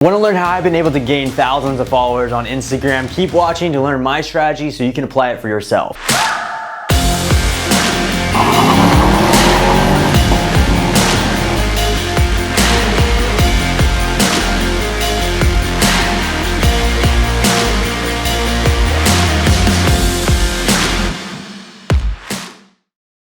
Want to learn how I've been able to gain thousands of followers on Instagram? Keep watching to learn my strategy so you can apply it for yourself.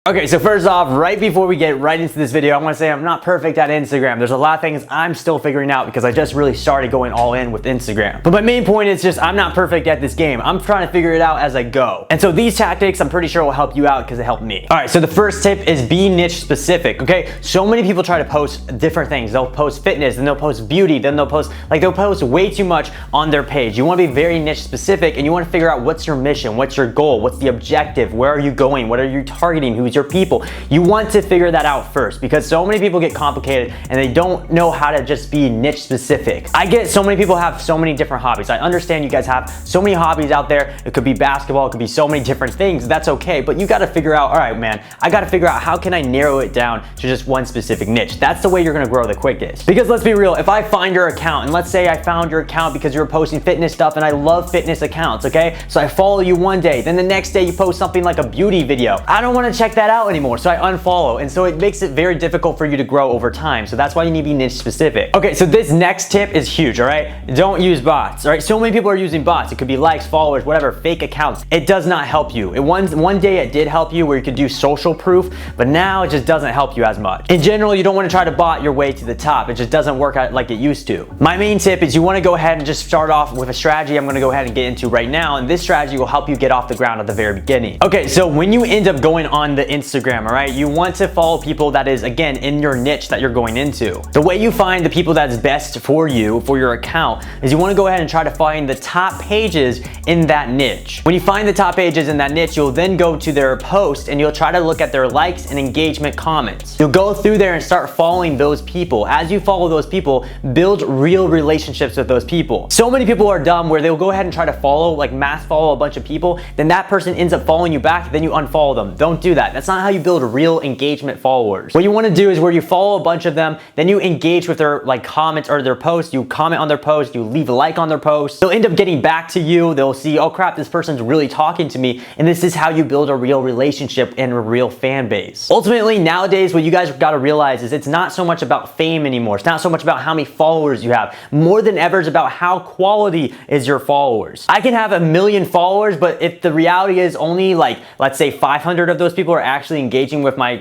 Okay, so first off, right before we get right into this video, I want to say I'm not perfect at Instagram. There's a lot of things I'm still figuring out because I just really started going all in with Instagram. But my main point is just I'm not perfect at this game. I'm trying to figure it out as I go. And so these tactics, I'm pretty sure will help you out because it helped me. All right, so the first tip is be niche specific, okay? So many people try to post different things. They'll post fitness, then they'll post beauty, then they'll post way too much on their page. You want to be very niche specific and you want to figure out what's your mission, what's your goal, what's the objective, where are you going, what are you targeting, who's your people. You want to figure that out first because so many people get complicated and they don't know how to just be niche specific. I get so many people have so many different hobbies. I understand you guys have so many hobbies out there. It could be basketball, it could be so many different things. That's okay, but you got to figure out, all right, man, I got to figure out how can I narrow it down to just one specific niche. That's the way you're going to grow the quickest. Because let's be real, if I find your account and let's say I found your account because you were posting fitness stuff and I love fitness accounts, okay? So I follow you one day, then the next day you post something like a beauty video. I don't want to check that out anymore. So I unfollow, and so it makes it very difficult for you to grow over time. So that's why you need to be niche specific. Okay, so this next tip is huge, all right? Don't use bots, all right? So many people are using bots. It could be likes, followers, whatever, fake accounts. It does not help you. One day it did help you where you could do social proof, but now it just doesn't help you as much. In general, you don't want to try to bot your way to the top. It just doesn't work out like it used to. My main tip is you want to go ahead and just start off with a strategy I'm going to go ahead and get into right now, and this strategy will help you get off the ground at the very beginning. Okay, so when you end up going on the Instagram, all right, you want to follow people that is, again, in your niche that you're going into. The way you find the people that's best for you, for your account, is you want to go ahead and try to find the top pages in that niche. When you find the top pages in that niche, you'll then go to their post and you'll try to look at their likes and engagement comments. You'll go through there and start following those people. As you follow those people, build real relationships with those people. So many people are dumb where they'll go ahead and try to follow, like mass follow a bunch of people, then that person ends up following you back, then you unfollow them. Don't do that. That's not how you build real engagement followers. What you want to do is where you follow a bunch of them, then you engage with their comments or their posts, you comment on their post, you leave a like on their post. They'll end up getting back to you. They'll see, oh crap, this person's really talking to me. And this is how you build a real relationship and a real fan base. Ultimately, nowadays, what you guys got to realize is it's not so much about fame anymore. It's not so much about how many followers you have. More than ever, it's about how quality is your followers. I can have 1 million followers, but if the reality is only let's say 500 of those people are actually engaging with my,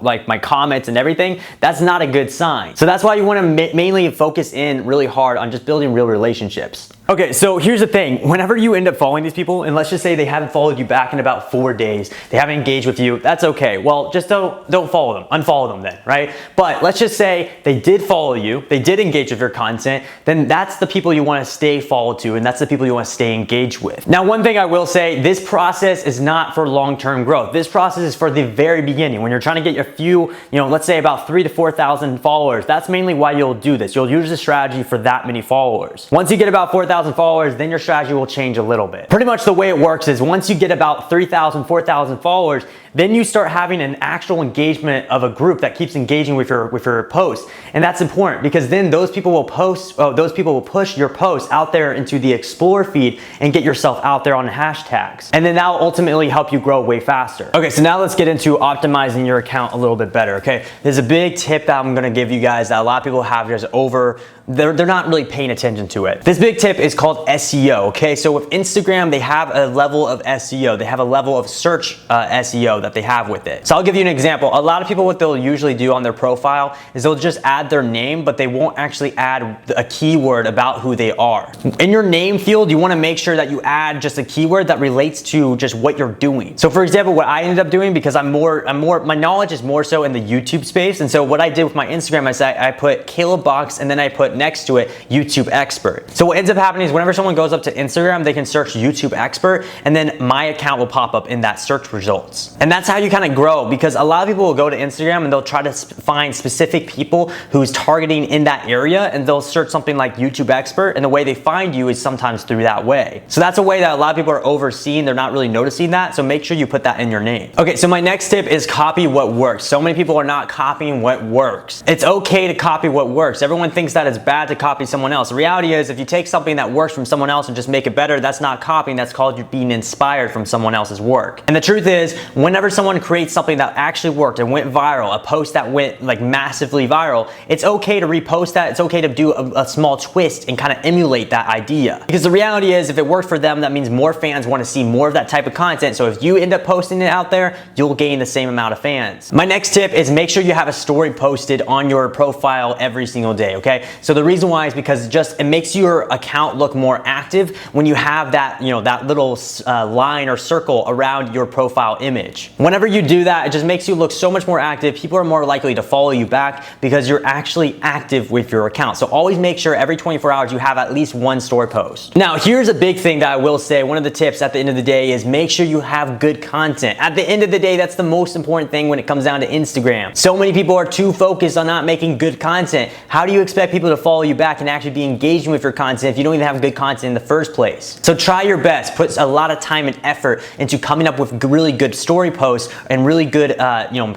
my comments and everything, that's not a good sign. So that's why you want to mainly focus in really hard on just building real relationships. Okay, so here's the thing. Whenever you end up following these people, and let's just say they haven't followed you back in about 4 days, they haven't engaged with you, that's okay. Well, just don't follow them. Unfollow them then, right? But let's just say they did follow you, they did engage with your content, then that's the people you want to stay followed to, and that's the people you want to stay engaged with. Now, one thing I will say, this process is not for long-term growth. This process is for the very beginning. When you're trying to get a few, let's say about 3,000 to 4,000 followers, that's mainly why you'll do this. You'll use a strategy for that many followers. Once you get about 4,000 followers, then your strategy will change a little bit. Pretty much the way it works is once you get about 3,000, 4,000 followers, then you start having an actual engagement of a group that keeps engaging with your post. And that's important because then those people will push your post out there into the explore feed and get yourself out there on hashtags. And then that will ultimately help you grow way faster. Okay, so now let's get into optimizing your account a little bit better, okay? There's a big tip that I'm gonna give you guys that a lot of people have just they're not really paying attention to it. This big tip is called SEO, okay? So with Instagram, they have a level of SEO. They have a level of search SEO that they have with it. So I'll give you an example. A lot of people, what they'll usually do on their profile is they'll just add their name, but they won't actually add a keyword about who they are. In your name field, you wanna make sure that you add just a keyword that relates to just what you're doing. So for example, what I ended up doing, because my knowledge is more so in the YouTube space, and so what I did with my Instagram is I put Boxx and then I put next to it YouTube expert. So what ends up happening is whenever someone goes up to Instagram, they can search YouTube expert and then my account will pop up in that search results. And that's how you kind of grow, because a lot of people will go to Instagram and they'll try to find specific people who's targeting in that area, and they'll search something like YouTube expert, and the way they find you is sometimes through that way. So that's a way that a lot of people are overseeing. They're not really noticing that. So make sure you put that in your name. Okay, so my next tip is copy what works. So many people are not copying what works. It's okay to copy what works. Everyone thinks that it's bad to copy someone else. The reality is, if you take something that works from someone else and just make it better, that's not copying, that's called you being inspired from someone else's work. And the truth is, whenever someone creates something that actually worked and went viral, a post that went like massively viral, it's okay to repost that. It's okay to do a small twist and kind of emulate that idea. Because the reality is, if it worked for them, that means more fans want to see more of that type of content. So if you end up posting it out there, you'll gain the same amount of fans. My next tip is make sure you have a story posted on your profile every single day, okay? So the reason why is because it makes your account look more active when you have that, that little line or circle around your profile image. Whenever you do that, it just makes you look so much more active. People are more likely to follow you back because you're actually active with your account. So always make sure every 24 hours you have at least one story post. Now, here's a big thing that I will say. One of the tips at the end of the day is make sure you have good content. At the end of the day, that's the most important thing when it comes down to Instagram. So many people are too focused on not making good content. How do you expect people to follow you back and actually be engaging with your content if you don't even have good content in the first place? So try your best. Put a lot of time and effort into coming up with really good story posts and really good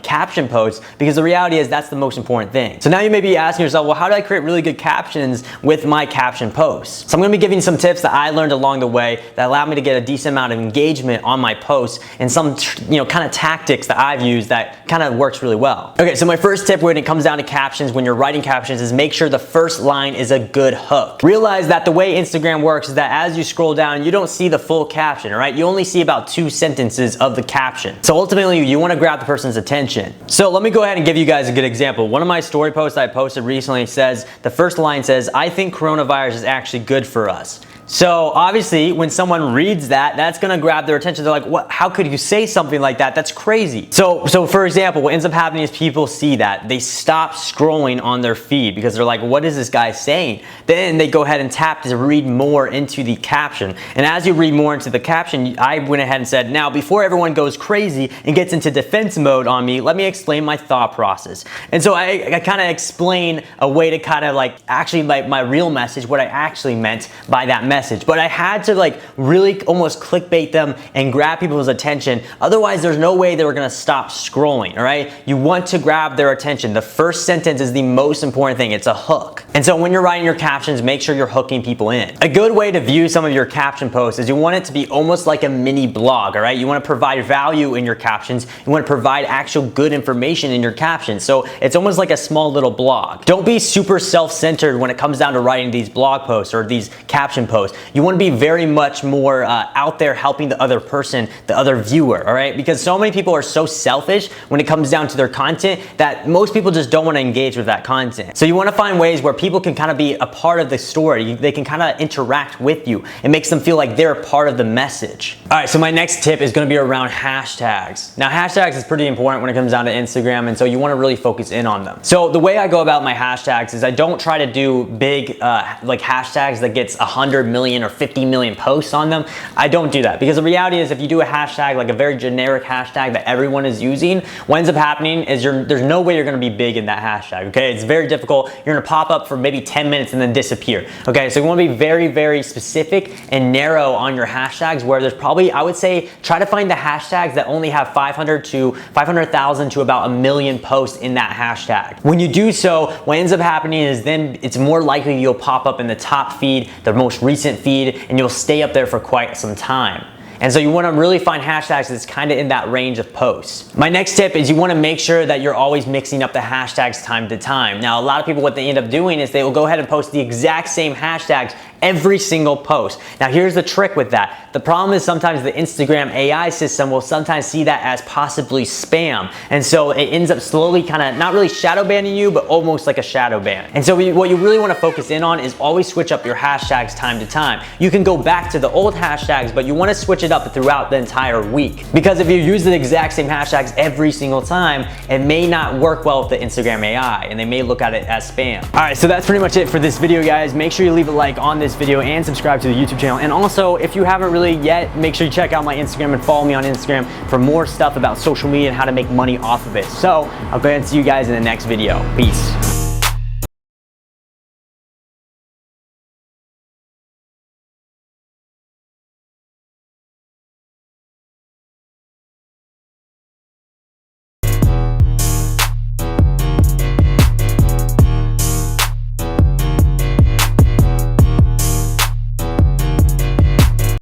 caption posts, because the reality is that's the most important thing. So now you may be asking yourself, well, how do I create really good captions with my caption posts? So I'm going to be giving you some tips that I learned along the way that allowed me to get a decent amount of engagement on my posts, and some kind of tactics that I've used that kind of works really well. Okay, so my first tip when it comes down to captions, when you're writing captions, is make sure the first line is a good hook. Realize that the way Instagram works is that as you scroll down, you don't see the full caption, all right? You only see about 2 sentences of the caption. So ultimately, you want to grab the person's attention. So let me go ahead and give you guys a good example. One of my story posts I posted recently says, the first line says, "I think coronavirus is actually good for us." So obviously, when someone reads that, that's gonna grab their attention. They're like, what? How could you say something like that? That's crazy. So for example, what ends up happening is people see that. They stop scrolling on their feed because they're like, what is this guy saying? Then they go ahead and tap to read more into the caption. And as you read more into the caption, I went ahead and said, now before everyone goes crazy and gets into defense mode on me, let me explain my thought process. And so I kind of explain a way to kind of like actually like my real message, what I actually meant by that message. But I had to like really almost clickbait them and grab people's attention. Otherwise, there's no way they were gonna stop scrolling, all right? You want to grab their attention. The first sentence is the most important thing. It's a hook. And so when you're writing your captions, make sure you're hooking people in. A good way to view some of your caption posts is you want it to be almost like a mini blog, all right? You wanna provide value in your captions. You wanna provide actual good information in your captions. So it's almost like a small little blog. Don't be super self-centered when it comes down to writing these blog posts or these caption posts. You want to be very much more out there helping the other person, the other viewer, all right? Because so many people are so selfish when it comes down to their content that most people just don't want to engage with that content. So you want to find ways where people can kind of be a part of the story. They can kind of interact with you. It makes them feel like they're a part of the message. All right, so my next tip is going to be around hashtags. Now, hashtags is pretty important when it comes down to Instagram, and so you want to really focus in on them. So the way I go about my hashtags is I don't try to do big like hashtags that gets 100 million or 50 million posts on them. I don't do that, because the reality is if you do a hashtag, like a very generic hashtag that everyone is using, what ends up happening is there's no way you're gonna be big in that hashtag, okay? It's very difficult. You're gonna pop up for maybe 10 minutes and then disappear, okay? So you wanna be very, very specific and narrow on your hashtags, where there's probably, I would say, try to find the hashtags that only have 500,000 to about 1 million posts in that hashtag. When you do so, what ends up happening is then it's more likely you'll pop up in the top feed, the most recent feed, and you'll stay up there for quite some time. And so you want to really find hashtags that's kind of in that range of posts. My next tip is you want to make sure that you're always mixing up the hashtags time to time. Now, a lot of people, what they end up doing is they will go ahead and post the exact same hashtags every single post. Now, here's the trick with that. The problem is sometimes the Instagram AI system will sometimes see that as possibly spam. And so it ends up slowly kind of not really shadow banning you, but almost like a shadow ban. And so what you really want to focus in on is always switch up your hashtags time to time. You can go back to the old hashtags, but you want to switch it up throughout the entire week. Because if you use the exact same hashtags every single time, it may not work well with the Instagram AI, and they may look at it as spam. All right, so that's pretty much it for this video, guys. Make sure you leave a like on this video and subscribe to the YouTube channel. And also, if you haven't really yet, make sure you check out my Instagram and follow me on Instagram for more stuff about social media and how to make money off of it. So I'll go ahead and see you guys in the next video. Peace.